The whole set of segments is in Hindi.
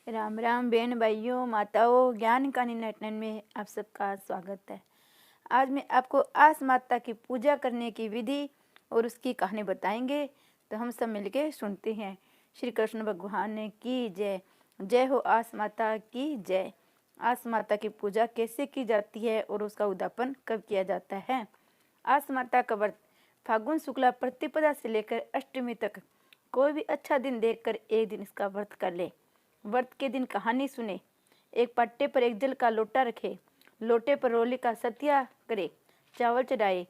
राम राम बहन भाइयों माताओं, ज्ञान कहानी नेटन में आप सबका स्वागत है। आज मैं आपको आस माता की पूजा करने की विधि और उसकी कहानी बताएंगे, तो हम सब मिलके सुनते हैं। श्री कृष्ण भगवान ने की जय। जय हो आस माता की जय। आस माता की पूजा कैसे की जाती है और उसका उद्यापन कब किया जाता है। आस माता का व्रत फागुन शुक्ला प्रतिपदा से लेकर अष्टमी तक कोई भी अच्छा दिन देखकर एक दिन इसका व्रत कर ले। व्रत के दिन कहानी सुने। एक पट्टे पर एक जल का लोटा रखे, लोटे पर रोली का सत्या करे, चावल चढ़ाए,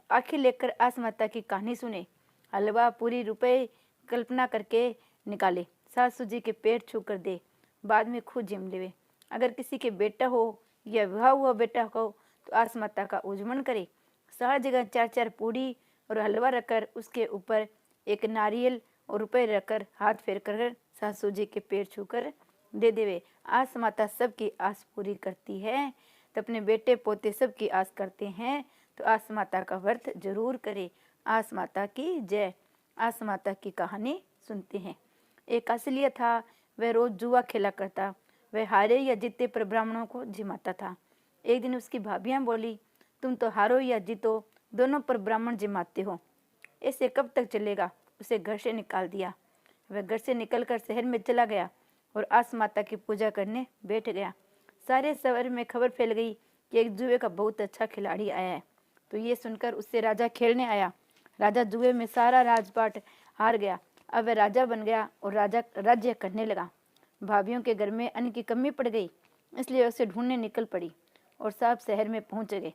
आखिर लेकर आस माता की कहानी सुने। हलवा पूरी रुपए कल्पना करके निकाले, सासू जी के पेट छू कर दे, बाद में खुद जिम लेवे। अगर किसी के बेटा हो या विवाह हुआ बेटा हो तो आस माता का उजमन करे। सारी जगह 4-4 पूड़ी और हलवा रखकर उसके ऊपर एक नारियल और रुपए रखकर हाथ फेर कर सासू जी के पैर छूकर दे देवे। आस माता सबकी आस पूरी करती है, तो अपने बेटे पोते सबकी आस करते हैं, तो आस माता का व्रत जरूर करे। आस माता की जय। आस माता की कहानी सुनते हैं। एक असलियत था, वह रोज जुआ खेला करता। वह हारे या जीते पर ब्राह्मणों को जिमाता था। एक दिन उसकी भाभियां बोली, तुम तो हारो या जीतो दोनों पर ब्राह्मण जिमाते हो, ऐसे कब तक चलेगा। उसे घर से निकाल दिया। वह घर से निकलकर शहर में चला गया और आस माता की पूजा करने बैठ गया। सारे शहर में खबर फैल गई कि एक जुए का बहुत अच्छा खिलाड़ी आया है। तो ये सुनकर उससे राजा खेलने आया। राजा जुए में सारा राजपाट हार गया। अब वह राजा बन गया और राजा राज्य करने लगा। भाभीियों के घर में अन्न की कमी पड़ गई, इसलिए उसे ढूंढने निकल पड़ी और सब शहर में पहुंच गए।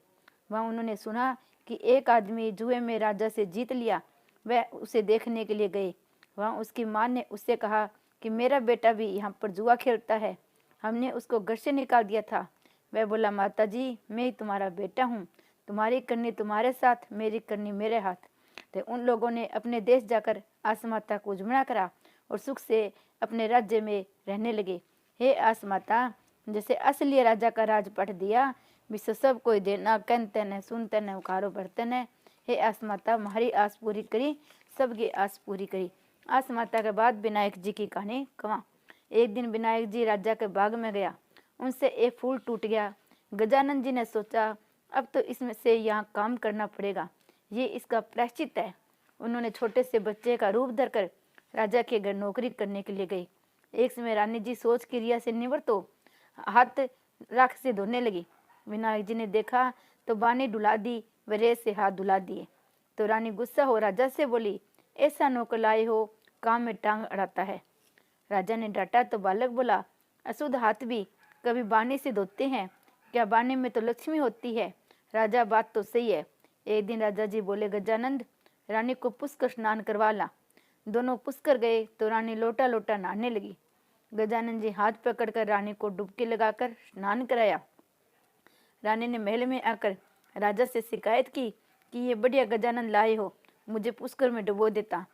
वहाँ उन्होंने सुना कि एक आदमी जुए में राजा से जीत लिया। वह उसे देखने के लिए गए। वहाँ उसकी माँ ने उससे कहा कि मेरा बेटा भी यहाँ पर जुआ खेलता है, हमने उसको घर से निकाल दिया था। वह बोला, माता जी मैं ही तुम्हारा बेटा हूँ, तुम्हारी करनी तुम्हारे साथ, मेरी करनी मेरे हाथ। तो उन लोगों ने अपने देश जाकर आस माता को उजमना करा और सुख से अपने राज्य में रहने लगे। हे आस माता, जैसे असली राजा का राजपाट दिया, विश्व सब कोई देना, कहते न सुनते न उखारो भरते न। हे आस माता, हमारी आस पूरी करी, सबकी आस पूरी करी। आस माता के बाद विनायक जी की कहानी कहा। एक दिन विनायक जी राजा के बाग में गया, उनसे एक फूल टूट गया। गजानंद जी ने सोचा, अब तो इसमें से यहाँ काम करना पड़ेगा, ये इसका प्रायश्चित है। उन्होंने छोटे से बच्चे का रूप धरकर राजा के घर नौकरी करने के लिए गई। एक समय रानी जी सोच क्रिया से निवृत्त हो हाथ राख से धोने लगी। विनायक जी ने देखा तो बानी डुला दी, व रेत से हाथ धुला दिए। तो रानी गुस्सा हो राजा से बोली, ऐसा नौकर लाए हो, काम में टांग अड़ाता है। राजा ने डांटा तो बालक बोला, अशुद्ध हाथ भी कभी बानी से धोते हैं क्या, बानी में तो लक्ष्मी होती है। राजा बात तो सही है। एक दिन राजा जी बोले, गजानंद रानी को पुष्कर स्नान करवा ला। दोनों पुष्कर गए तो रानी लोटा लोटा नहाने लगी। गजानंद जी हाथ पकड़कर रानी को डुबकी लगाकर स्नान कराया। रानी ने महल में आकर राजा से शिकायत की कि ये बढ़िया गजानंद लाए हो, मुझे पुष्कर में डुबो देता।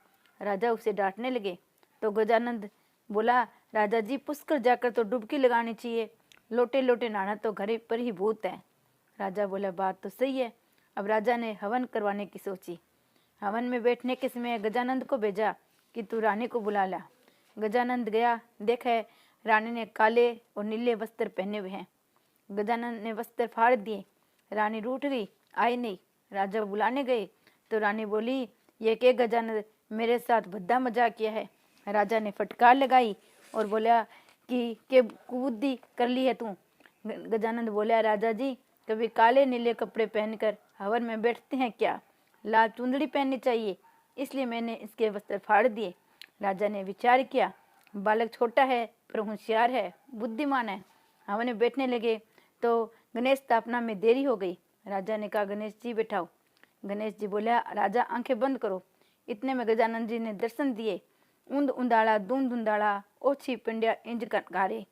राजा उसे डांटने लगे तो गजानंद बोला, राजा जी पुष्कर जाकर तो डुबकी लगानी चाहिए, लोटे लोटे नहाना तो घर पर ही भूत है। राजा बोला, बात तो सही है। अब राजा ने हवन करवाने की सोची। हवन में बैठने के समय गजानंद को भेजा कि तू रानी को बुला ला। गजानंद गया, देखा रानी ने काले और नीले वस्त्र पहने हुए हैं। गजानंद ने वस्त्र फाड़ दिए। रानी रूठ गई, आई नहीं। राजा बुलाने गए तो रानी बोली, ये के गजानंद मेरे साथ भद्दा मजाक किया है। राजा ने फटकार लगाई और बोला कि कुबुद्धि कर ली है तू। गजानंद बोला, राजा जी कभी काले नीले कपड़े पहनकर हवन में बैठते हैं क्या, लाल चुंदड़ी पहननी चाहिए, इसलिए मैंने इसके वस्त्र फाड़ दिए। राजा ने विचार किया, बालक छोटा है पर होशियार है, बुद्धिमान है। हवन में बैठने लगे तो गणेश स्थापना में देरी हो गई। राजा ने कहा, गणेश जी बैठाओ। गणेश जी बोला, राजा आंखें बंद करो। इतने में गजानंद जी ने दर्शन दिए। ऊंद उंदाड़ा दूंद उंदाड़ा ओछी पिंडिया इंज गारे।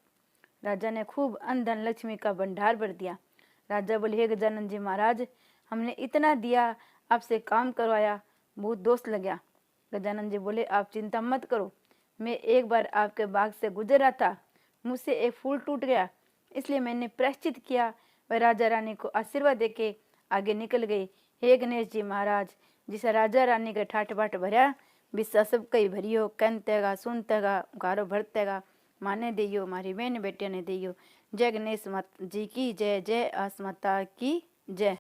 राजा ने खूब अन्न धन लक्ष्मी का भंडार भर दिया। राजा बोले, हे गजानंद जी महाराज, हमने इतना दिया, आपसे काम करवाया, बहुत दोष लग गया। गजानंद जी बोले, आप चिंता मत करो, मैं एक बार आपके बाग से गुजर रहा था, मुझसे एक फूल टूट गया, इसलिए मैंने प्रायश्चित किया। वह राजा रानी को आशीर्वाद देके आगे निकल गई। हे गणेश जी महाराज, जिसे राजा रानी का ठाट बाट भरा, बिस्सा सब कई भरियो, कहतेगा सुनतेगा गारो भरतेगा, माँ ने दियो, हमारी बहन बेटिया ने दियो। जय गणेश माता जी की जय, जय आस माता की जय।